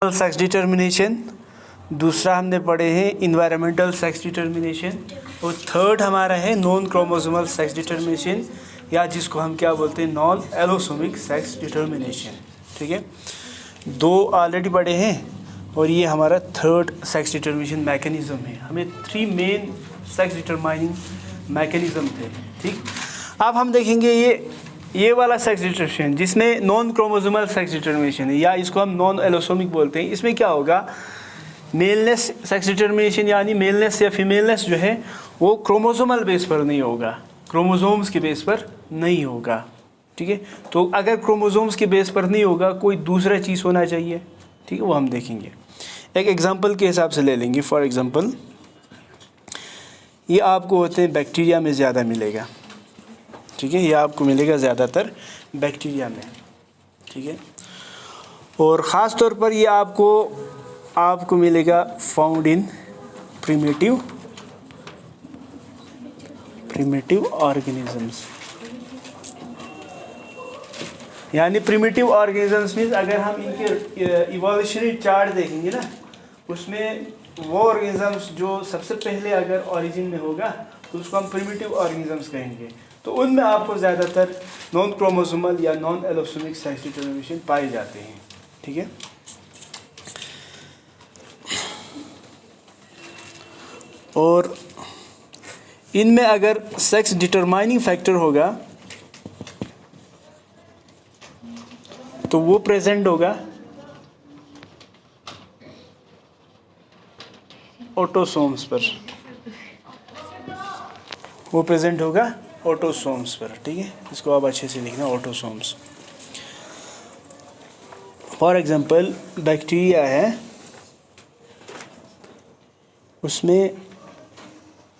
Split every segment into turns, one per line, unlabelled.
Sex determination, दूसरा हमने पढ़े हैं इन्वायरमेंटल सेक्स डिटर्मिनेशन, और थर्ड हमारा है नॉन क्रोमोसोमल सेक्स डिटर्मिनेशन, या जिसको हम क्या बोलते हैं नॉन एलोसोमिक सेक्स डिटर्मिनेशन। ठीक है, दो ऑलरेडी पढ़े हैं और ये हमारा थर्ड सेक्स डिटर्मिनेशन मैकेनिज़्म है। हमें three main sex determining mechanism थे। ठीक, अब हम देखेंगे ये वाला सेक्स डिटर्मिनेशन जिसमें नॉन क्रोमोसोमल सेक्स डिटर्मिनेशन है, या इसको हम नॉन एलोसोमिक बोलते हैं। इसमें क्या होगा, मेलनेस सेक्स डिटर्मिनेशन यानी मेलनेस या फीमेलनेस जो है वो क्रोमोसोमल बेस पर नहीं होगा, क्रोमोसोम्स के बेस पर नहीं होगा। ठीक है, तो अगर क्रोमोसोम्स के बेस पर नहीं होगा कोई दूसरा चीज़ होना चाहिए। ठीक है, वो हम देखेंगे, एक एग्जांपल के हिसाब से ले लेंगे। फॉर एग्जांपल ये आपको होते हैं बैक्टीरिया में ज़्यादा मिलेगा। ठीक है, ये आपको मिलेगा ज़्यादातर बैक्टीरिया में। ठीक है, और ख़ास तौर पर ये आपको मिलेगा फाउंड इन प्रिमिटिव ऑर्गेनिजम्स। यानी प्रिमिटिव ऑर्गेनिजम्स मीन्स अगर हम इनके इवोल्यूशनरी चार्ट देखेंगे ना, उसमें वो ऑर्गेनिजम्स जो सबसे पहले अगर ओरिजिन में होगा तो उसको हम प्रिमिटिव ऑर्गेनिजम्स कहेंगे। तो उनमें आपको ज़्यादातर नॉन क्रोमोसोमल या नॉन एलोसोमिक सेक्स डिटर्मिनेशन पाए जाते हैं। ठीक है, और इनमें अगर सेक्स डिटरमाइनिंग फैक्टर होगा तो वो प्रेजेंट होगा ऑटोसोम्स पर, वो प्रेजेंट होगा ऑटोसोम्स पर। ठीक है, इसको आप अच्छे से लिखना, ऑटोसोम्स। फॉर एग्जांपल बैक्टीरिया है, उसमें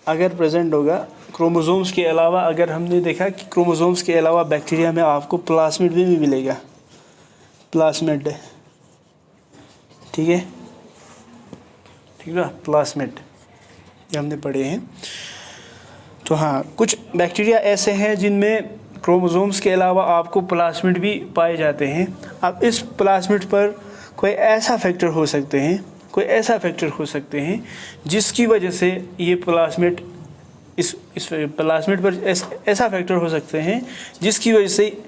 अगर प्रेजेंट होगा क्रोमोसोम्स के अलावा, अगर हमने देखा कि क्रोमोसोम्स के अलावा बैक्टीरिया में आपको प्लाज्मिड भी मिलेगा, प्लाज्मिड। ठीक है, ठीक है, प्लाज्मिड ये हमने पढ़े हैं। तो हाँ, कुछ बैक्टीरिया ऐसे हैं जिनमें क्रोमोसोम्स के अलावा आपको प्लाज्मिड भी पाए जाते हैं। अब इस प्लाज्मिड पर कोई ऐसा फैक्टर हो सकते हैं जिसकी वजह से ये प्लाज्मिड इस प्लाज्मिड पर ऐसा फैक्टर हो सकते हैं जिसकी वजह से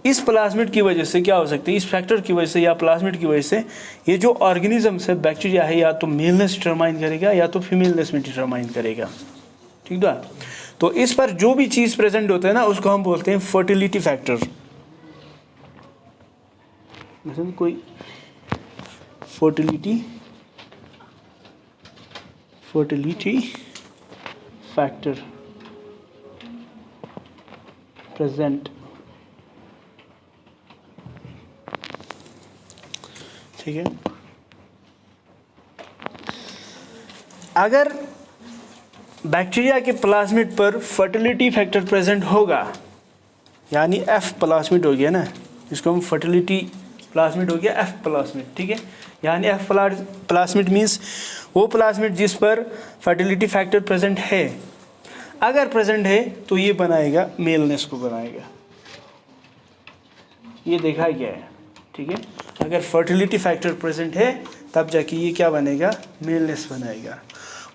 इस प्लाज्मिड की वजह से क्या हो सकती है, इस फैक्टर की वजह से या प्लाज्मिड की वजह से ये जो ऑर्गेनिज्म है बैक्टीरिया है, या तो मेलनेस डिटरमाइन करेगा या तो फीमेलनेस में डिटरमाइन करेगा। ठीक है, तो इस पर जो भी चीज़ प्रेजेंट होता है ना उसको हम बोलते हैं फर्टिलिटी फैक्टर। मतलब कोई फर्टिलिटी फैक्टर प्रेजेंट। ठीक है, अगर बैक्टीरिया के प्लाज्मिड पर फर्टिलिटी फैक्टर प्रेजेंट होगा, यानी एफ प्लाज्मिड हो गया ना, जिसको हम फर्टिलिटी प्लाज्मिड हो गया एफ प्लाज्मिड। ठीक है, यानी एफ प्लाज्मिड मीन्स वो प्लाज्मिड जिस पर फर्टिलिटी फैक्टर प्रेजेंट है, अगर प्रेजेंट है तो ये बनाएगा मेलनेस को बनाएगा। ये देखा गया है। ठीक है, अगर फर्टिलिटी फैक्टर प्रेजेंट है तब जाके ये क्या बनेगा, मेलनेस बनाएगा।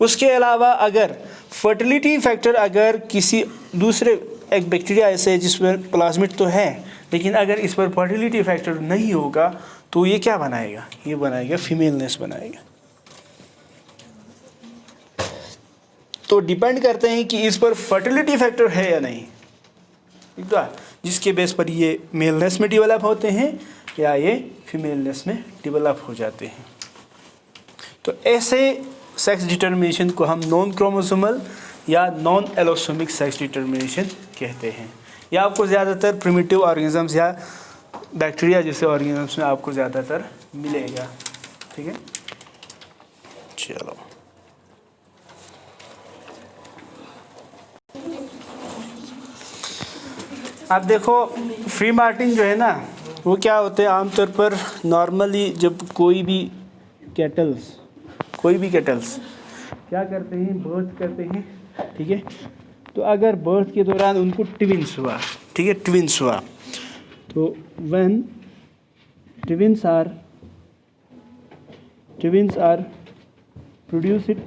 उसके अलावा अगर फर्टिलिटी फैक्टर अगर किसी दूसरे एक बैक्टीरिया ऐसे है जिसमें प्लाज्मिड तो है, लेकिन अगर इस पर फर्टिलिटी फैक्टर नहीं होगा तो ये क्या बनाएगा, ये बनाएगा फीमेलनेस बनाएगा। तो डिपेंड करते हैं कि इस पर फर्टिलिटी फैक्टर है या नहीं, ठीक है, जिसके बेस पर ये मेलनेस में डेवलप होते हैं या ये फीमेलनेस में डेवलप हो जाते हैं। तो ऐसे सेक्स डिटर्मिनेशन को हम नॉन क्रोमोसोमल या नॉन एलोसोमिक सेक्स डिटर्मिनेशन कहते हैं। या आपको ज़्यादातर प्रिमिटिव ऑर्गेनिजम्स या बैक्टीरिया जैसे ऑर्गेनिजम्स में आपको ज़्यादातर मिलेगा। ठीक है, चलो अब देखो, फ्री मार्टिन जो है ना वो क्या होते हैं, आमतौर पर नॉर्मली जब कोई भी कैटल्स क्या करते हैं, बर्थ करते हैं। ठीक है, तो अगर बर्थ के दौरान उनको ट्विंस हुआ, ठीक है, ट्विंस हुआ, तो when twins are twins are produced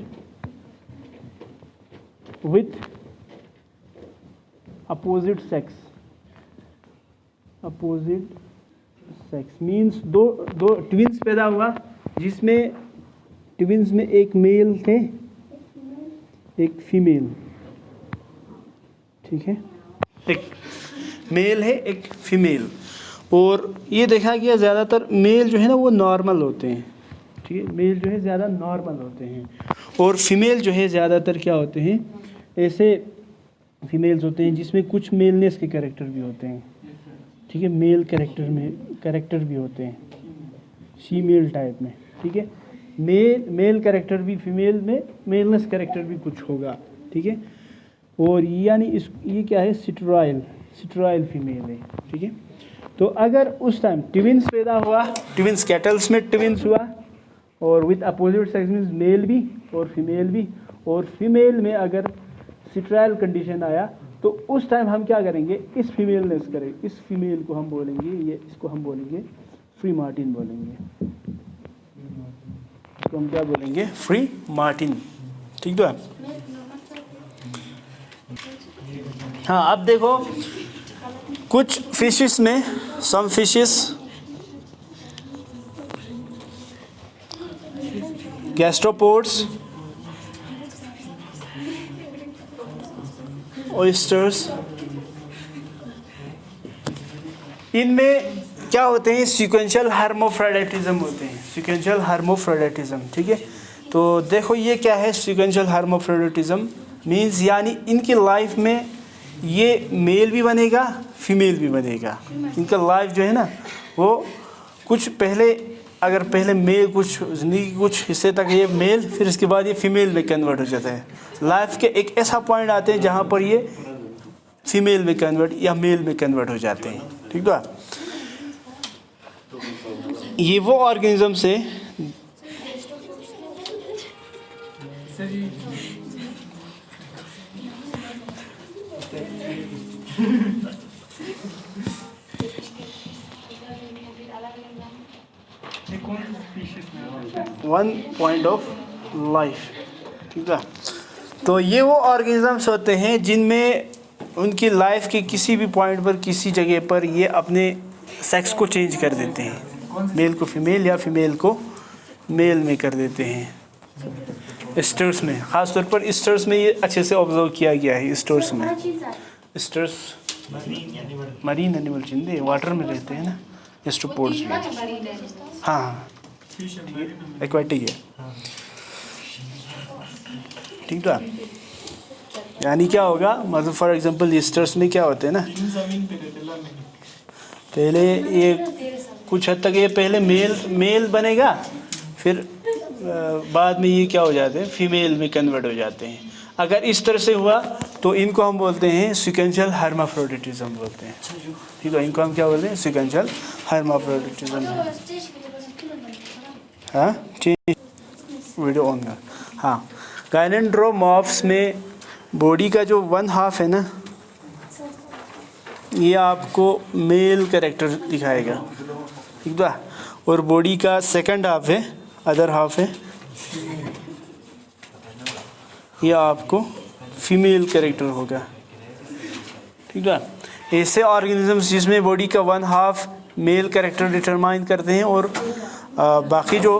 with opposite sex means दो ट्विन्स पैदा हुआ जिसमें ट्विन्स में एक मेल थे एक फीमेल, ठीक है, एक मेल है एक फीमेल, और ये देखा गया ज़्यादातर मेल जो है ना वो नॉर्मल होते हैं, ठीक है, मेल जो है ज़्यादा नॉर्मल होते हैं, और फीमेल जो है ज़्यादातर क्या होते हैं, ऐसे फीमेल्स होते हैं जिसमें कुछ मेलनेस के कैरेक्टर भी होते हैं, ठीक है, मेल कैरेक्टर भी होते हैं फीमेल टाइप में, ठीक है, मेल कैरेक्टर भी फीमेल में मेलनेस कैरेक्टर भी कुछ होगा, ठीक है, और यानी ये क्या है, सिट्रॉयल फीमेल है, ठीक है। तो अगर उस टाइम ट्विन्स पैदा हुआ, ट्विन्स कैटल्स में ट्विन्स हुआ, और with opposite sex means male भी और फीमेल भी, और फीमेल में अगर सिट्रॉयल कंडीशन आया तो उस टाइम हम क्या करेंगे, इस फीमेलनेस करें, इस फीमेल को हम बोलेंगे, ये इसको हम बोलेंगे फ्री मार्टिन बोलेंगे, इसको हम क्या बोलेंगे, फ्री मार्टिन, ठीक है। हाँ, अब देखो कुछ फिशेस में, सम फिशेस गैस्ट्रोपोड्स, ऑयस्टर्स, इनमें क्या होते हैं, सीक्वेंशियल हर्माफ्रोडिटिज्म होते हैं, सीक्वेंशियल हर्माफ्रोडिटिज्म, ठीक है। तो देखो ये क्या है, सीक्वेंशियल हर्माफ्रोडिटिज्म मीन्स यानी इनकी लाइफ में ये मेल भी बनेगा फीमेल भी बनेगा, इनका लाइफ जो है ना वो कुछ पहले, अगर पहले मेल कुछ ज़िंदगी कुछ हिस्से तक ये मेल, फिर इसके बाद ये फीमेल में कन्वर्ट हो जाता है, लाइफ के एक ऐसा पॉइंट आते हैं जहाँ पर ये फीमेल में कन्वर्ट या मेल में कन्वर्ट हो जाते हैं, ठीक है। ये वो ऑर्गेनिज्म है वन पॉइंट ऑफ लाइफ, ठीक है। तो ये वो ऑर्गेनिजम्स होते हैं जिनमें उनकी लाइफ के किसी भी पॉइंट पर, किसी जगह पर ये अपने सेक्स को चेंज कर देते हैं, मेल को फीमेल या फीमेल को मेल में कर देते हैं। स्टर्स में, ख़ास तौर पर स्टर्स में ये अच्छे से ऑब्जर्व किया गया है। स्टर्स में, स्टर्स मरीन एनिमल, चिंदे वाटर में रहते हैं ना, गैस्ट्रोपोड्स भी, हाँ एक्वाटिक है, ठीक है। यानी क्या होगा, मतलब फॉर एग्जांपल स्टर्स में क्या होते हैं ना, पहले ये कुछ हद तक ये पहले मेल बनेगा, फिर बाद में ये क्या हो जाते हैं, फीमेल में कन्वर्ट हो जाते हैं। अगर इस तरह से हुआ तो इनको हम बोलते हैं सीक्वेंशियल हर्माफ्रोडिटिज्म बोलते हैं, ठीक है। इनको हम क्या बोलते हैं, सीक्वेंशियल हर्माफ्रोडिटिज्म। हाँ, वीडियो ऑन कर, हाँ। गायनेंड्रोमॉर्फ्स में बॉडी का जो 1/2 है ना, ये आपको मेल कैरेक्टर दिखाएगा, ठीक है, और बॉडी का 2nd हाफ है, अदर हाफ है, ये आपको फीमेल कैरेक्टर होगा, ठीक है। ऐसे ऑर्गेनिजम्स जिसमें बॉडी का 1/2 मेल कैरेक्टर डिटरमाइन करते हैं और बाकी जो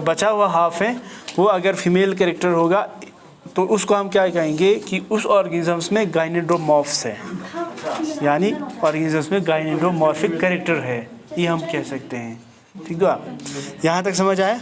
बचा हुआ हाफ है वो अगर फीमेल कैरेक्टर होगा तो उसको हम क्या कहेंगे कि उस ऑर्गेनिजम्स में गायनेंड्रोमॉर्फ्स है, यानी ऑर्गेनिजम्स में गायनेंड्रोमॉर्फिक कैरेक्टर है, ये हम कह सकते हैं, ठीक है। यहाँ तक समझ आया।